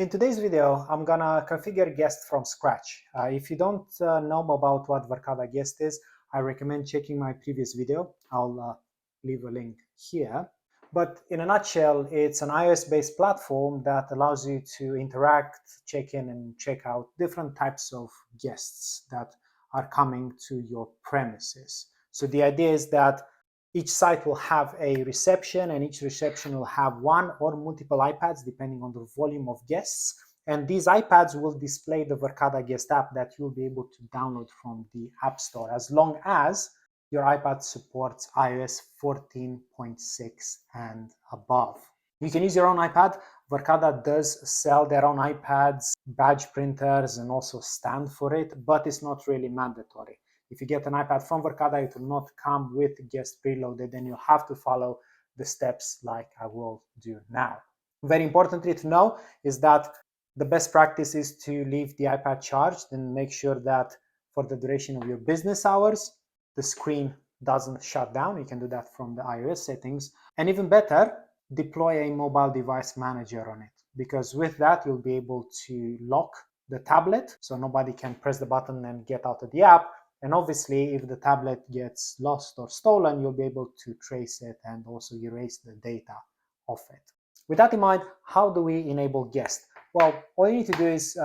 In today's video, I'm gonna configure Guest from scratch. If you don't know about what Verkada Guest is, I recommend checking my previous video. I'll leave a link here. But in a nutshell, it's an iOS-based platform that allows you to interact, check in and check out different types of guests that are coming to your premises. So the idea is that each site will have a reception, and each reception will have one or multiple iPads depending on the volume of guests. And these iPads will display the Verkada Guest app that you'll be able to download from the App Store, as long as your iPad supports iOS 14.6 and above. You can use your own iPad. Verkada does sell their own iPads, badge printers, and also stand for it, but it's not really mandatory. If you get an iPad from Verkada, it will not come with Guest preloaded, and you'll have to follow the steps like I will do now. Very importantly to know is that the best practice is to leave the iPad charged and make sure that for the duration of your business hours, the screen doesn't shut down. You can do that from the iOS settings. And even better, deploy a mobile device manager on it, because with that, you'll be able to lock the tablet so nobody can press the button and get out of the app. And obviously, if the tablet gets lost or stolen, you'll be able to trace it and also erase the data of it. With that in mind, how do we enable Guest? Well, all you need to do is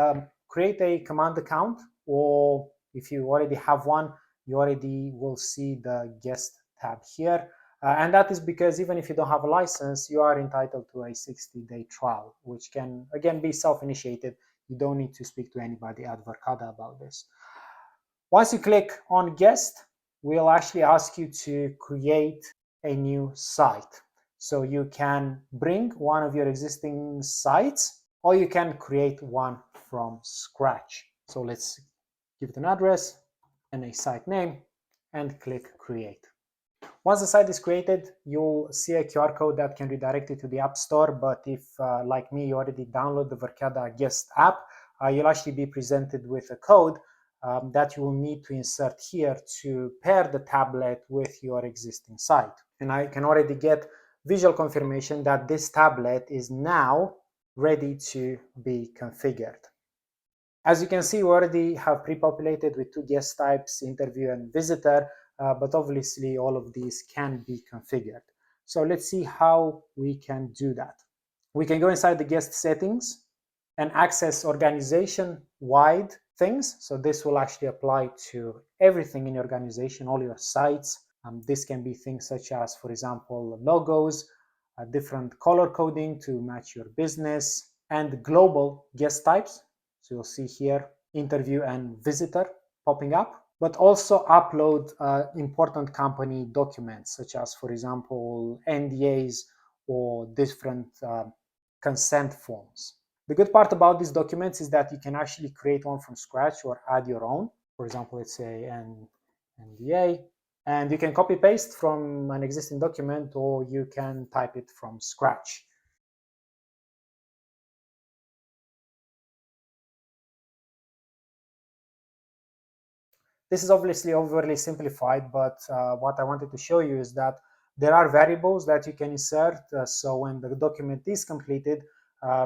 create a command account, or if you already have one, you already will see the Guest tab here. And that is because even if you don't have a license, you are entitled to a 60-day trial, which can, again, be self-initiated. You don't need to speak to anybody at Verkada about this. Once you click on Guest, we'll actually ask you to create a new site. So you can bring one of your existing sites, or you can create one from scratch. So let's give it an address and a site name and click Create. Once the site is created, you'll see a QR code that can redirect you to the App Store. But if, like me, you already download the Verkada Guest app, you'll actually be presented with a code that you will need to insert here to pair the tablet with your existing site. And I can already get visual confirmation that this tablet is now ready to be configured. As you can see, we already have pre-populated with two guest types, interview and visitor, but obviously all of these can be configured. So let's see how we can do that. We can go inside the guest settings and access organization-wide things. So this will actually apply to everything in your organization, all your sites. This can be things such as, for example, logos, different color coding to match your business, and global guest types. So you'll see here interview and visitor popping up, but also upload important company documents, such as, for example, NDAs or different consent forms. The good part about these documents is that you can actually create one from scratch or add your own. For example, let's say an NDA, and you can copy paste from an existing document, or you can type it from scratch. This is obviously overly simplified, but what I wanted to show you is that there are variables that you can insert. So when the document is completed,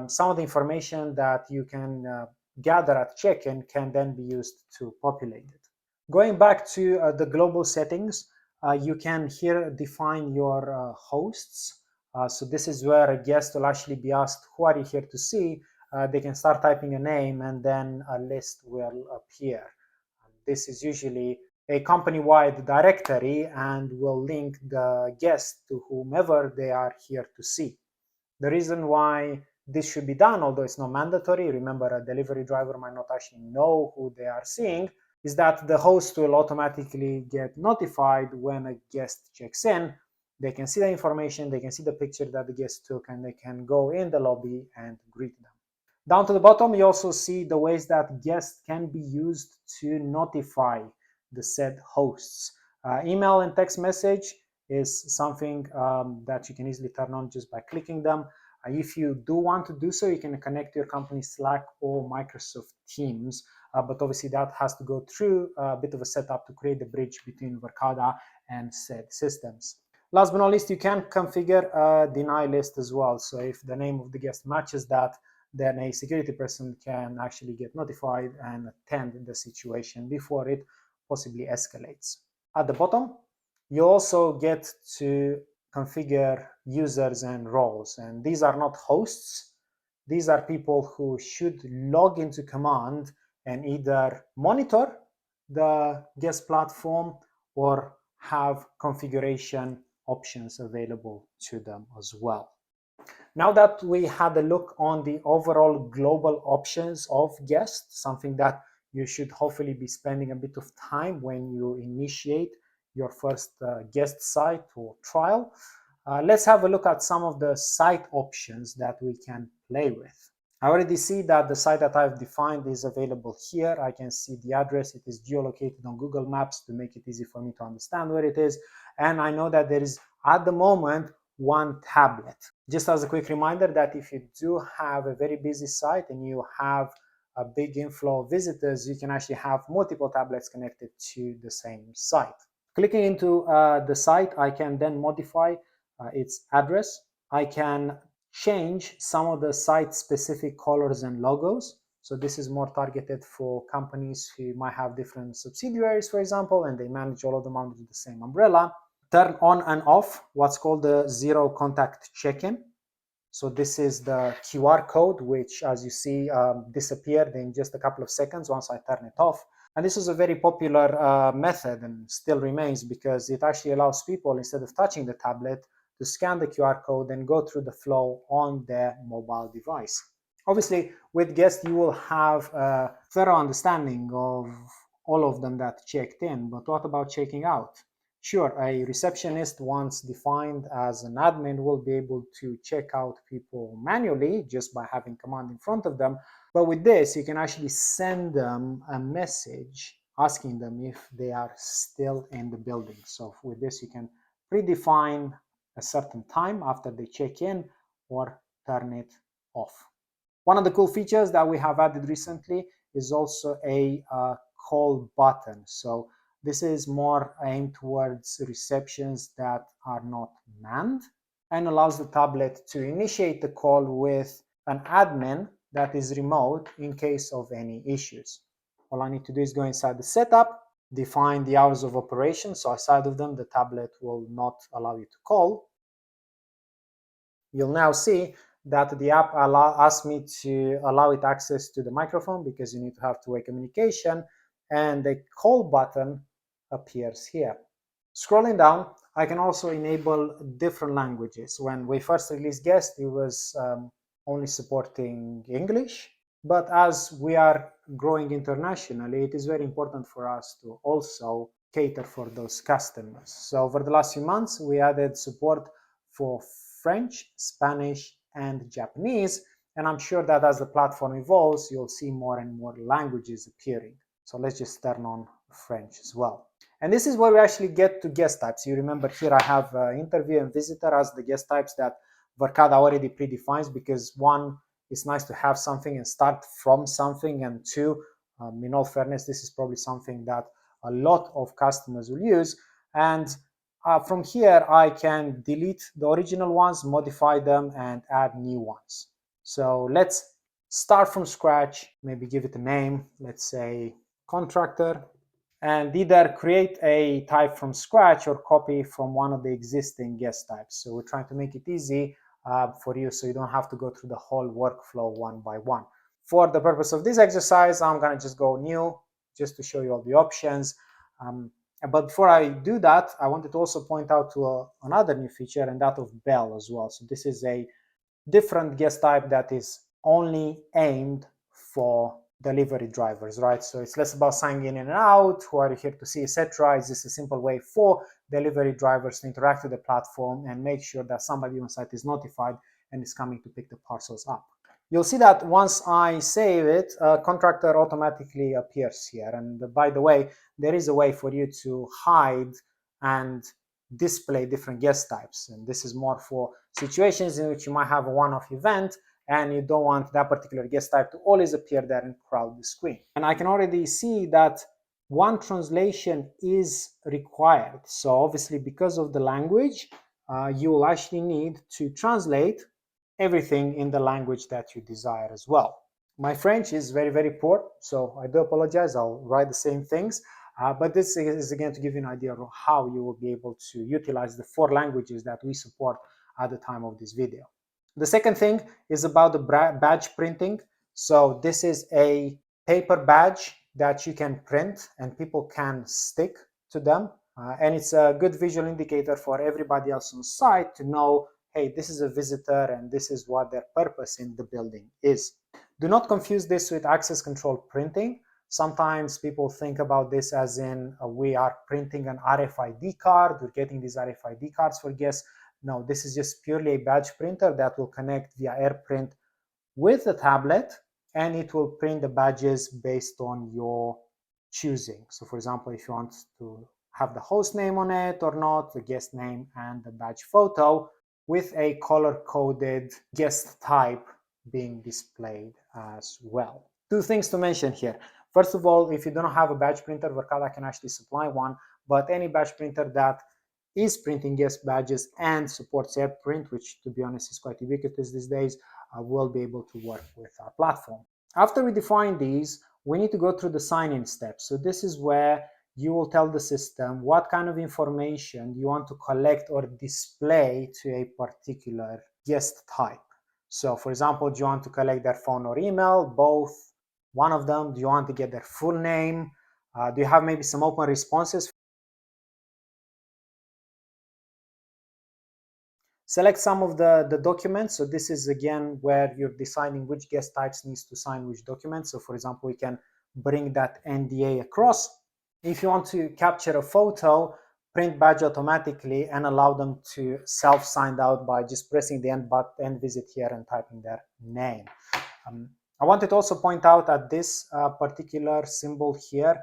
some of the information that you can gather at check-in can then be used to populate it. Going back to the global settings, you can here define your hosts. So this is where a guest will actually be asked, who are you here to see? They can start typing a name, and then a list will appear. This is usually a company-wide directory and will link the guest to whomever they are here to see. The reason why this should be done, although it's not mandatory, remember a delivery driver might not actually know who they are seeing, is that the host will automatically get notified when a guest checks in. They can see the information, they can see the picture that the guest took, and they can go in the lobby and greet them. Down to the bottom, you also see the ways that guests can be used to notify the said hosts. Email and text message is something that you can easily turn on just by clicking them. If you do want to do so, you can connect to your company's Slack or Microsoft Teams, but obviously that has to go through a bit of a setup to create the bridge between Verkada and said systems. Last but not least, you can configure a deny list as well. So if the name of the guest matches that, then a security person can actually get notified and attend the situation before it possibly escalates. At the bottom, you also get to configure users and roles, and these are not hosts. These are people who should log into command and either monitor the guest platform or have configuration options available to them as well. Now that we had a look on the overall global options of guests, something that you should hopefully be spending a bit of time when you initiate your first guest site or trial, let's have a look at some of the site options that we can play with. I already see that the site that I've defined is available here. I can see the address. It is geolocated on Google Maps to make it easy for me to understand where it is. And I know that there is, at the moment, one tablet. Just as a quick reminder that if you do have a very busy site and you have a big inflow of visitors, you can actually have multiple tablets connected to the same site. Clicking into the site, I can then modify its address. I can change some of the site-specific colors and logos. So this is more targeted for companies who might have different subsidiaries, for example, and they manage all of them under the same umbrella. Turn on and off what's called the zero contact check-in. So this is the QR code, which, as you see, disappeared in just a couple of seconds once I turn it off. And this is a very popular method and still remains, because it actually allows people, instead of touching the tablet, to scan the QR code and go through the flow on their mobile device. Obviously, with guests, you will have a thorough understanding of all of them that checked in, but what about checking out? Sure, a receptionist, once defined as an admin, will be able to check out people manually just by having command in front of them. But with this, you can actually send them a message asking them if they are still in the building. So with this, you can predefine a certain time after they check in or turn it off. One of the cool features that we have added recently is also a call button. So this is more aimed towards receptions that are not manned and allows the tablet to initiate the call with an admin that is remote in case of any issues. All I need to do is go inside the setup, define the hours of operation. So outside of them, the tablet will not allow you to call. You'll now see that the app asks me to allow it access to the microphone because you need to have two-way communication, and the call button appears here. Scrolling down, I can also enable different languages. When we first released Guest, it was only supporting English, but as we are growing internationally, it is very important for us to also cater for those customers. So over the last few months, we added support for French, Spanish, and Japanese, and I'm sure that as the platform evolves, you'll see more and more languages appearing. So let's just turn on French as well. And this is where we actually get to guest types. You remember here I have interview and visitor as the guest types that Verkada already predefines, because one, it's nice to have something and start from something, and two, in all fairness, this is probably something that a lot of customers will use. And from here, I can delete the original ones, modify them, and add new ones. So let's start from scratch, maybe give it a name, let's say contractor, and either create a type from scratch or copy from one of the existing guest types. So we're trying to make it easy for you so you don't have to go through the whole workflow one by one. For the purpose of this exercise, I'm going to just go new just to show you all the options. But before I do that, I wanted to also point out to another new feature, and that of Bell as well. So this is a different guest type that is only aimed for delivery drivers, right? So it's less about signing in and out, who are you here to see, etc. It's just a simple way for delivery drivers to interact with the platform and make sure that somebody on site is notified and is coming to pick the parcels up. You'll see that once I save it, contractor automatically appears here. And by the way, there is a way for you to hide and display different guest types. And this is more for situations in which you might have a one-off event and you don't want that particular guest type to always appear there and crowd the screen. And I can already see that one translation is required. So obviously, because of the language, you will actually need to translate everything in the language that you desire as well. My French is very, very poor, so I do apologize. I'll write the same things. But this is again to give you an idea of how you will be able to utilize the 4 languages that we support at the time of this video. The second thing is about the badge printing. So this is a paper badge that you can print and people can stick to them. And it's a good visual indicator for everybody else on site to know, hey, this is a visitor and this is what their purpose in the building is. Do not confuse this with access control printing. Sometimes people think about this as in we are printing an RFID card, we're getting these RFID cards for guests. No, this is just purely a badge printer that will connect via AirPrint with the tablet, and it will print the badges based on your choosing. So for example, if you want to have the host name on it or not, the guest name and the badge photo with a color-coded guest type being displayed as well. 2 things to mention here. First of all, if you don't have a badge printer, Verkada can actually supply one, but any badge printer that is printing guest badges and supports AirPrint, which to be honest is quite ubiquitous these days, will be able to work with our platform. After we define these, we need to go through the sign-in steps. So this is where you will tell the system what kind of information you want to collect or display to a particular guest type. So for example, do you want to collect their phone or email, both, one of them? Do you want to get their full name? Do you have maybe some open responses? Select some of the documents. So this is again where you're deciding which guest types needs to sign which documents. So for example, we can bring that NDA across. If you want to capture a photo, print badge automatically and allow them to self-sign out by just pressing the end visit here and typing their name. I wanted to also point out that this particular symbol here,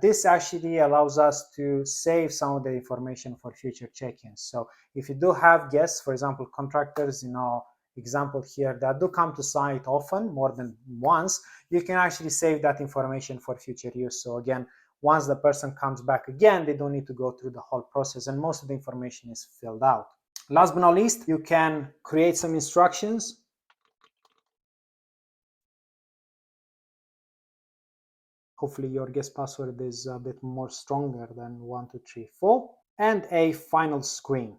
this actually allows us to save some of the information for future check-ins. So if you do have guests, for example, contractors in our example here that do come to site often, more than once, you can actually save that information for future use. So again, once the person comes back again, they don't need to go through the whole process and most of the information is filled out. Last but not least, you can create some instructions. Hopefully your guest password is a bit more stronger than 1234, and a final screen.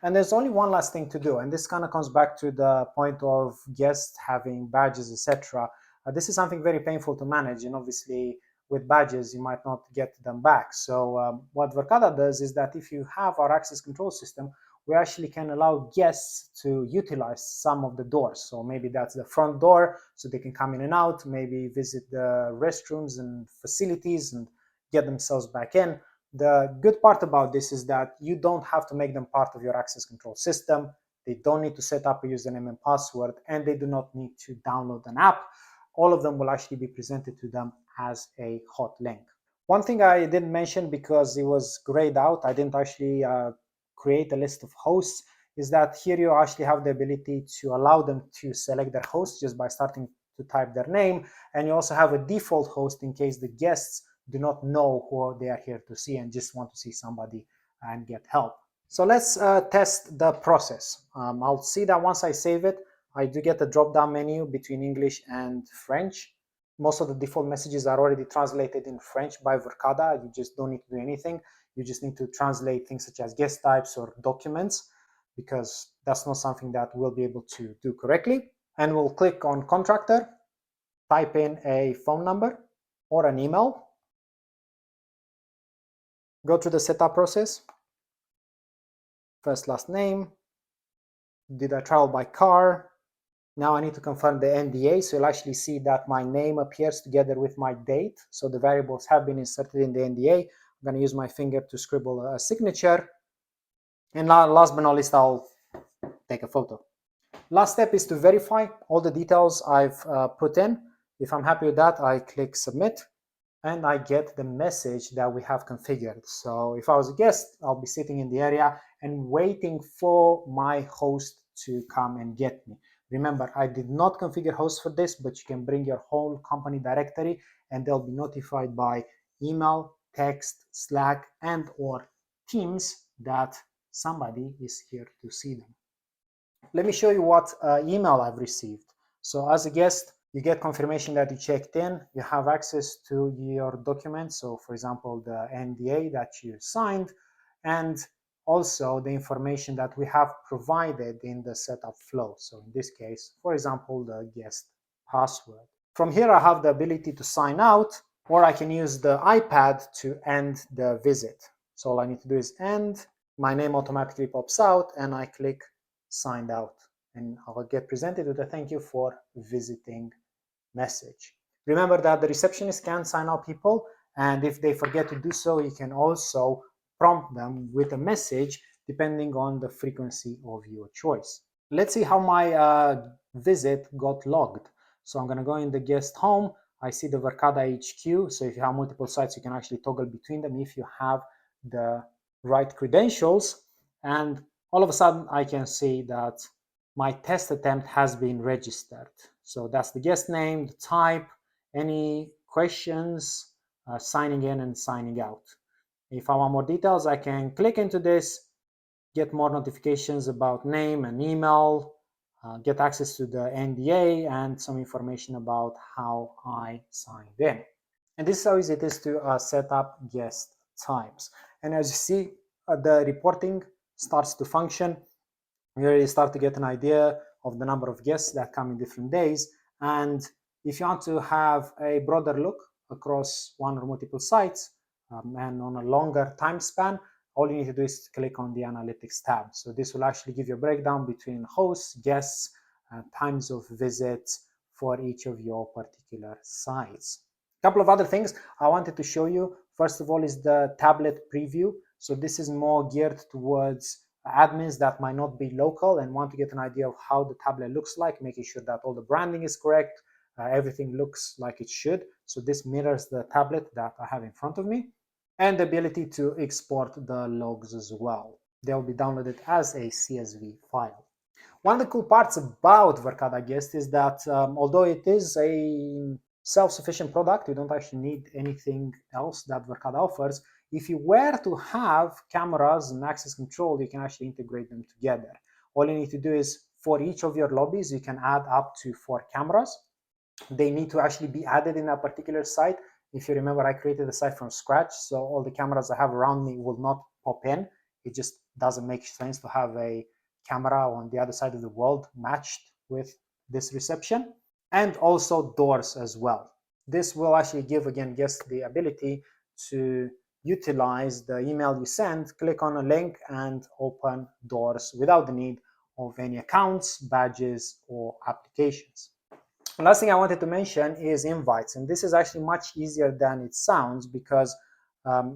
And there's only one last thing to do, and this kind of comes back to the point of guests having badges, etc. This is something very painful to manage, and obviously with badges you might not get them back. So what Verkada does is that if you have our access control system, we actually can allow guests to utilize some of the doors. So maybe that's the front door, so they can come in and out, maybe visit the restrooms and facilities and get themselves back in. The good part about this is that you don't have to make them part of your access control system. They don't need to set up a username and password, and they do not need to download an app. All of them will actually be presented to them as a hot link. One thing I didn't mention because it was grayed out, I didn't actually create a list of hosts, is that here you actually have the ability to allow them to select their host just by starting to type their name, and you also have a default host in case the guests do not know who they are here to see and just want to see somebody and get help. So let's test the process. I'll see that once I save it, I do get a drop-down menu between English and French. Most of the default messages are already translated in French by Verkada. You just don't need to do anything. You just need to translate things such as guest types or documents, because that's not something that we'll be able to do correctly. And we'll click on contractor, type in a phone number or an email, go through the setup process. First, last name. Did I travel by car? Now I need to confirm the NDA, so you'll actually see that my name appears together with my date. So the variables have been inserted in the NDA. I'm going to use my finger to scribble a signature. And last but not least, I'll take a photo. Last step is to verify all the details I've put in. If I'm happy with that, I click submit, and I get the message that we have configured. So if I was a guest, I'll be sitting in the area and waiting for my host to come and get me. Remember, I did not configure hosts for this, but you can bring your whole company directory and they'll be notified by email, text, Slack, and or Teams that somebody is here to see them. Let me show you what email I've received. So as a guest, you get confirmation that you checked in, you have access to your documents. So for example, the NDA that you signed, and also the information that we have provided in the setup flow. So in this case, for example, the guest password. From here, I have the ability to sign out, or I can use the iPad to end the visit. So all I need to do is end, my name automatically pops out, and I click signed out, and I will get presented with a thank you for visiting message. Remember that the receptionist can sign out people, and if they forget to do so, you can also prompt them with a message depending on the frequency of your choice. Let's see how my visit got logged. So I'm going to go in the guest home. I see the Verkada HQ. So if you have multiple sites, you can actually toggle between them if you have the right credentials. And all of a sudden, I can see that my test attempt has been registered. So that's the guest name, the type, any questions, signing in and signing out. If I want more details, I can click into this, get more notifications about name and email, get access to the NDA, and some information about how I signed in. And this is how easy it is to set up guest types. And as you see, the reporting starts to function. We already start to get an idea of the number of guests that come in different days. And if you want to have a broader look across one or multiple sites and on a longer time span, all you need to do is click on the Analytics tab. So this will actually give you a breakdown between hosts, guests, times of visits for each of your particular sites. A couple of other things I wanted to show you. First of all is the tablet preview. So this is more geared towards admins that might not be local and want to get an idea of how the tablet looks like, making sure that all the branding is correct, everything looks like it should. So this mirrors the tablet that I have in front of me, and the ability to export the logs as well. They'll be downloaded as a CSV file. One of the cool parts about Verkada Guest is that although it is a self-sufficient product, you don't actually need anything else that Verkada offers. If you were to have cameras and access control, you can actually integrate them together. All you need to do is for each of your lobbies, you can add up to 4 cameras. They need to actually be added in a particular site. If you remember, I created the site from scratch, so all the cameras I have around me will not pop in. It just doesn't make sense to have a camera on the other side of the world matched with this reception. And also doors as well. This will actually give, again, guests the ability to utilize the email you send, click on a link, and open doors without the need of any accounts, badges, or applications. The last thing I wanted to mention is invites, and this is actually much easier than it sounds, because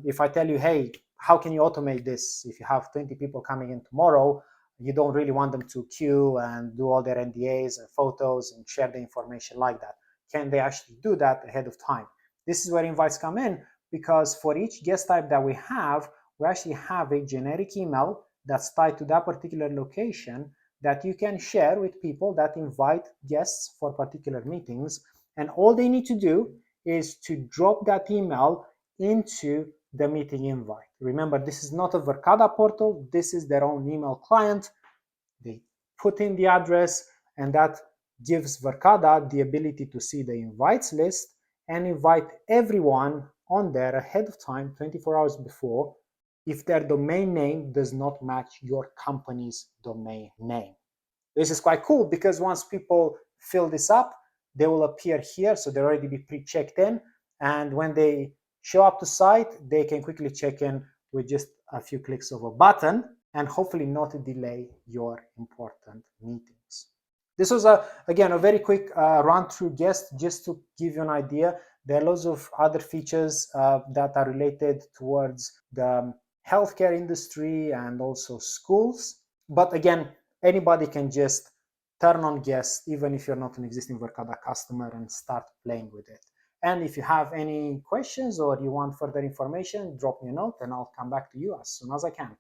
if I tell you, hey, how can you automate this? If you have 20 people coming in tomorrow, you don't really want them to queue and do all their NDAs and photos and share the information like that. Can they actually do that ahead of time? This is where invites come in, because for each guest type that we actually have a generic email that's tied to that particular location that you can share with people that invite guests for particular meetings. And all they need to do is to drop that email into the meeting invite. Remember, this is not a Verkada portal. This is their own email client. They put in the address, and that gives Verkada the ability to see the invites list and invite everyone on there ahead of time, 24 hours before, if their domain name does not match your company's domain name. This is quite cool, because once people fill this up, they will appear here, so they'll already be pre-checked in, and when they show up to site, they can quickly check in with just a few clicks of a button and hopefully not delay your important meetings. This was, again, a very quick run through Guest, just to give you an idea. There are lots of other features that are related towards the healthcare industry and also schools. But again, anybody can just turn on Guest, even if you're not an existing Verkada customer, and start playing with it. And if you have any questions or you want further information, drop me a note and I'll come back to you as soon as I can.